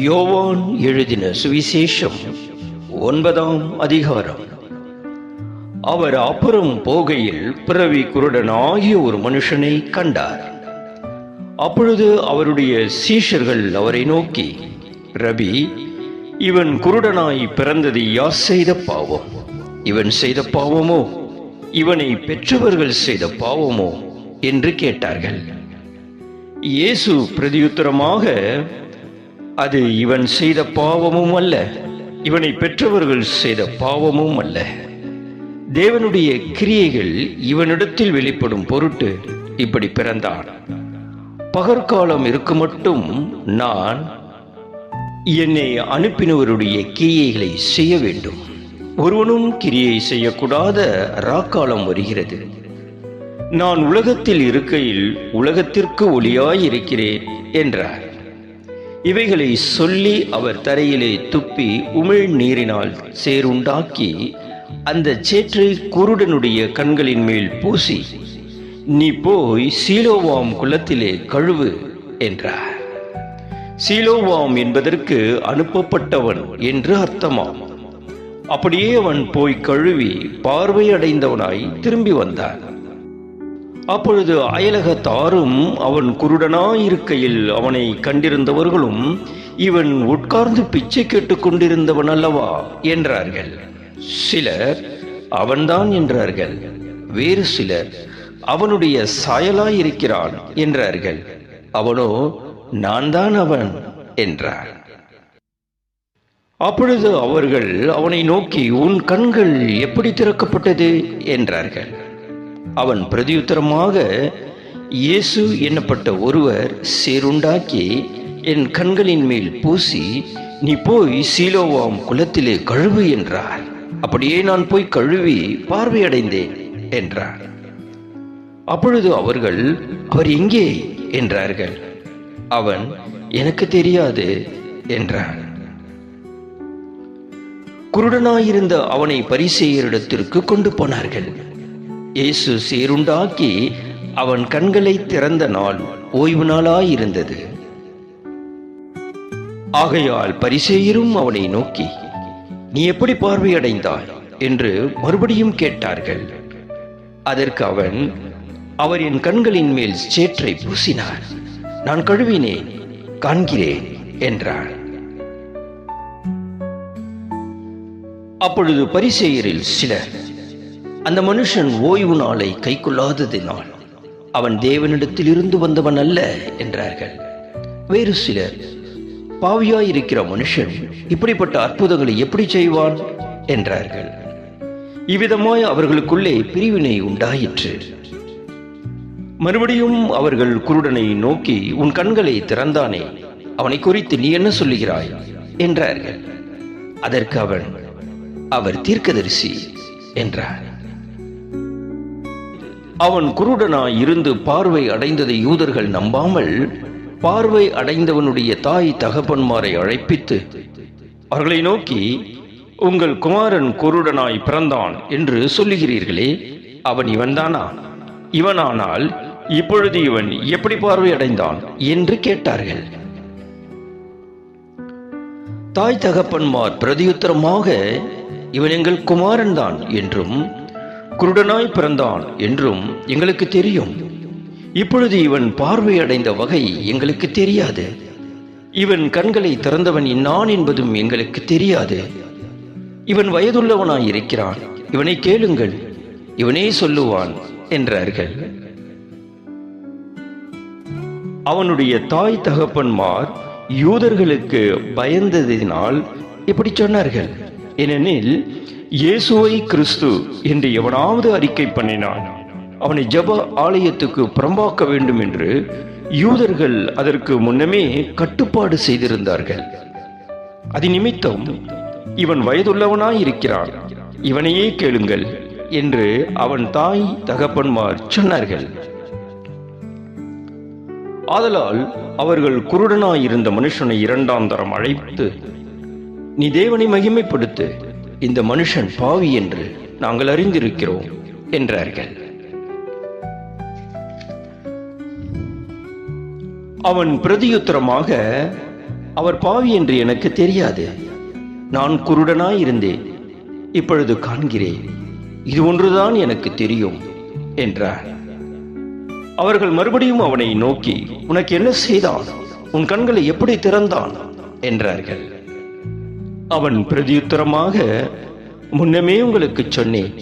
யோவான் எழுதின சுவிசேஷம் 9ஆம் அதிகாரம். அவர் அப்புறம் போகையில் பிறவி குருடனாகிய ஒரு மனுஷனை கண்டார். அப்பொழுது அவருடைய சீஷர்கள் அவரை நோக்கி, ரபி, இவன் குருடனாய் பிறந்தது யார் செய்த பாவம்? இவன் செய்த பாவமோ, இவனை பெற்றவர்கள் செய்த பாவமோ என்று கேட்டார்கள். இயேசு பிரதியுத்தரமாக, அது இவன் செய்த பாவமும் அல்ல, இவனை பெற்றவர்கள் செய்த பாவமும் அல்ல. தேவனுடைய கிரியைகள் இவனிடத்தில் வெளிப்படும் பொருட்டு இப்படி பிறந்தான். பகற்காலம் இருக்கும் மட்டும் நான் என்னை அனுப்பினவருடைய கிரியைகளை செய்ய வேண்டும். ஒருவனும் கிரியை செய்யக்கூடாத ராக்காலம் வருகிறது. நான் உலகத்தில் இருக்கையில் உலகத்திற்கு ஒளியாயிருக்கிறேன் என்றார். இவைகளை சொல்லி அவர் தரையிலே துப்பி உமிழ் நீரினால் சேருண்டாக்கி அந்த சேற்றை குருடனுடைய கண்களின் மேல் பூசி, நீ போய் சீலோவாம் குளத்திலே கழுவு என்றார். சீலோவாம் என்பதற்கு அனுப்பப்பட்டவன் என்று அர்த்தமாம். அப்படியே அவன் போய் கழுவி பார்வையடைந்தவனாய் திரும்பி வந்தான். அப்பொழுது அயலகத்தாரும் அவன் குருடனாயிருக்கையில் அவனை கண்டிருந்தவர்களும், இவன் உட்கார்ந்து பிச்சை கேட்டுக் கொண்டிருந்தவன் அல்லவா என்றார்கள். சிலர் அவன்தான் என்றார்கள். வேறு சிலர் அவனுடைய சாயலாயிருக்கிறான் என்றார்கள். அவனோ, நான் தான் அவன் என்றார். அப்பொழுது அவர்கள் அவனை நோக்கி, உன் கண்கள் எப்படி திறக்கப்பட்டது என்றார்கள். அவன் பிரதியுத்தரமாக, இயேசு என்னப்பட்ட ஒருவர் சேருண்டாக்கி என் கண்களின் மேல் பூசி, நீ போய் சீலோவாம் குளத்திலே கழுவு என்றார். அப்படியே நான் போய் கழுவி பார்வையடைந்தேன் என்றார். அப்பொழுது அவர்கள், அவர் எங்கே என்றார்கள். அவன், எனக்கு தெரியாது என்றார். குருடனாயிருந்த அவனை பரிசேயரிடத்திற்கு கொண்டு போனார்கள். இயேசு சேருண்டாக்கி அவன் கண்களை திறந்த நாள் ஓய்வு நாளாயிருந்தது. ஆகையால் பரிசேயரும் அவனை நோக்கி, நீ எப்படி பார்வையடைந்தாய் என்று மறுபடியும் கேட்டார்கள். அதற்கு அவன், அவர் என் கண்களின் மேல் சேற்றை பூசினார், நான் கழுவினேன், காண்கிறேன் என்றார். அப்பொழுது பரிசேயரில் சிலர், அந்த மனுஷன் ஓய்வு நாளை கைக்கொள்ளாததினால் அவன் தேவனிடத்தில் இருந்து வந்தவன் அல்ல என்றார்கள். வேறு சிலர், பாவியாயிருக்கிற மனுஷன் இப்படிப்பட்ட அற்புதங்களை எப்படி செய்வான் என்றார்கள். இவ்விதமாய் அவர்களுக்குள்ளே பிரிவினை உண்டாயிற்று. மறுபடியும் அவர்கள் குருடனை நோக்கி, உன் கண்களை திறந்தானே, அவனை குறித்து நீ என்ன சொல்லுகிறாய் என்றார்கள். அதற்கு அவன், அவர் தீர்க்கதரிசி என்றார். அவன் குருடனாய் இருந்து பார்வை அடைந்ததை யூதர்கள் நம்பாமல், பார்வை அடைந்தவனுடைய தாய் தகப்பன்மாரை அழைப்பித்து அவர்களை நோக்கி, உங்கள் குமாரன் குருடனாய் பிறந்தான் என்று சொல்லுகிறீர்களே, அவன் இவன்தானா? இவனானால் இப்பொழுது இவன் எப்படி பார்வை அடைந்தான் என்று கேட்டார்கள். தாய் தகப்பன்மார் பிரதியுத்தரமாக, இவன் எங்கள் குமாரன் தான் என்றும் குருடனாய் பிறந்தான் என்றும் எங்களுக்கு தெரியும். இப்பொழுது இவன் பார்வையடைந்த வகை எங்களுக்கு தெரியாது. இவன் கண்களை திறந்தவன் இன்னான் என்பதும் எங்களுக்கு தெரியாது. இவன் வயதுள்ளவனாய் இருக்கிறான், இவனை கேளுங்கள், இவனே சொல்லுவான் என்றார்கள். அவனுடைய தாய் தகப்பன்மார் யூதர்களுக்கு பயந்ததினால் இப்படி சொன்னார்கள். ஏனெனில் இயேசுவை கிறிஸ்து என்று எவனாவது அறிக்கை பண்ணினான், அவனை ஜெப ஆலயத்துக்கு புறம்பாக்க வேண்டும் என்று யூதர்கள் அதற்கு முன்னமே கட்டுப்பாடு செய்திருந்தார்கள். அது நிமித்தம் இவன் வயதுள்ளவனாயிருக்கிறான், இவனையே கேளுங்கள் என்று அவன் தாய் தகப்பன்மார் சொன்னார்கள். ஆதலால் அவர்கள் குருடனாயிருந்த மனுஷனை 2ஆம் தரம் அழைத்து, நீ தேவனை மகிமைப்படுத்து, இந்த மனுஷன் பாவி என்று நாங்கள் அறிந்திருக்கிறோம் என்றார்கள். அவன் பிரதியுத்தரமாக, அவர் பாவி என்று எனக்கு தெரியாது. நான் குருடனாய் இருந்தேன், இப்பொழுது காண்கிறேன். இது ஒன்றுதான் எனக்கு தெரியும் என்றார். அவர்கள் மறுபடியும் அவனை நோக்கி, உனக்கு என்ன செய்தான்? உன் கண்களை எப்படி திறந்தான் என்றார்கள். அவன் பிரதியுத்தரமாக, முன்னமே உங்களுக்கு சொன்னேன்,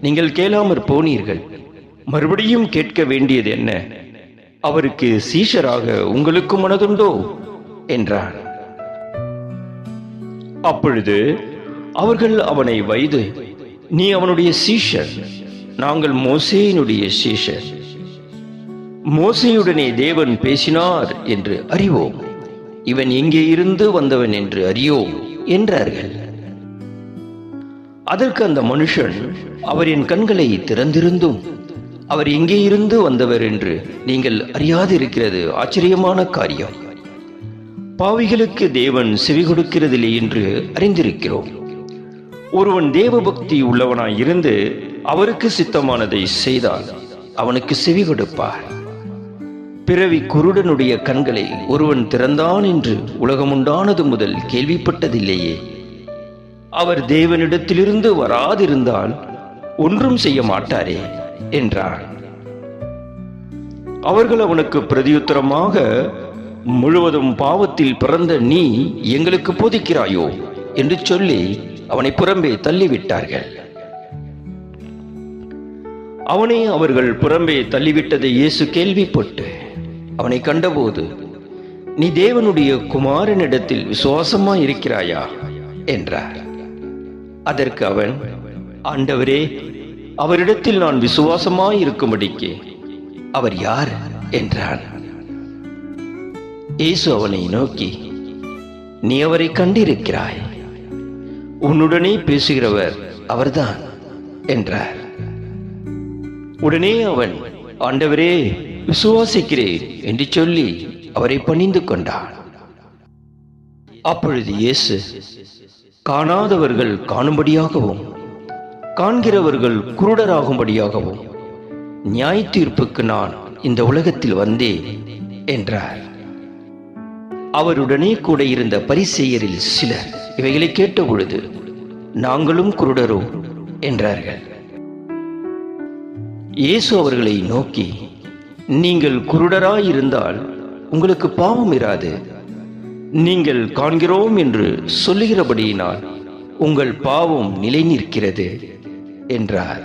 நீங்கள் கேளாமற் போனீர்கள். மறுபடியும் கேட்க வேண்டியது என்ன? அவருக்கு சீஷராக உங்களுக்கு மனதுண்டோ என்றார். அப்பொழுது அவர்கள் அவனை வைது, நீ அவனுடைய சீஷர், நாங்கள் மோசேயினுடைய சீஷர். மோசேயுடனே தேவன் பேசினார் என்று அறிவோம், இவன் எங்கே இருந்து வந்தவன் என்று அறியோம் என்றார்கள். அதற்கு அந்த மனுஷன், அவர் என் கண்களை திறந்திருந்தும் அவர் எங்கே இருந்து வந்தவர் என்று நீங்கள் அறியாதிருக்கிறது ஆச்சரியமான காரியம். பாவிகளுக்கு தேவன் செவி கொடுக்கிறதில்லை என்று அறிந்திருக்கிறோம். ஒருவன் தேவ பக்தி உள்ளவனாய் இருந்து அவருக்கு சித்தமானதை செய்தால் அவனுக்கு செவி கொடுப்பார். பிறவி குருடனுடைய கண்களை ஒருவன் திறந்தான் என்று உலகமுண்டானது முதல் கேள்விப்பட்டதில்லையே. அவர் தேவனிடத்திலிருந்து வராதிருந்தால் ஒன்றும் செய்ய மாட்டாரே என்றார். அவர்கள் அவனுக்கு பிரதியுத்தரமாக, முழுவதும் பாவத்தில் பிறந்த நீ எங்களுக்கு போதிக்கிறாயோ என்று சொல்லி அவனை புறம்பே தள்ளிவிட்டார்கள். அவனை அவர்கள் புறம்பே தள்ளிவிட்டதை இயேசு கேள்விப்பட்டு அவனை கண்டபோது, நீ தேவனுடைய குமாரனிடத்தில் விசுவாசமாய் இருக்கிறாயா என்றார். அதற்கு அவன், ஆண்டவரே, அவரிடத்தில் நான் விசுவாசமாய் இருக்கும்படிக்கு அவர் யார் என்றான். இயேசு அவனை நோக்கி, நீ அவரை கண்டிருக்கிறாய், உன்னுடனே பேசுகிறவர் அவர்தான் என்றார். உடனே அவன், ஆண்டவரே, விசுவாசிக்கிறேன் என்று சொல்லி அவரை பணிந்து கொண்டான். அப்பொழுது இயேசு, காணாதவர்கள் காணும்படியாகவும் காண்கிறவர்கள் குருடராகும்படியாகவும் நியாய தீர்ப்புக்கு நான் இந்த உலகத்தில் வந்தேன் என்றார். அவருடனே கூட இருந்த பரிசேயரில் சிலர் இவைகளை கேட்டபொழுது, நாங்களும் குருடரோ என்றார்கள். இயேசு அவர்களை நோக்கி, நீங்கள் குருடராயிருந்தால் உங்களுக்கு பாவம் இராது. நீங்கள் காண்கிறோம் என்று சொல்லுகிறபடியினால் உங்கள் பாவம் நிலை நிற்கிறது என்றார்.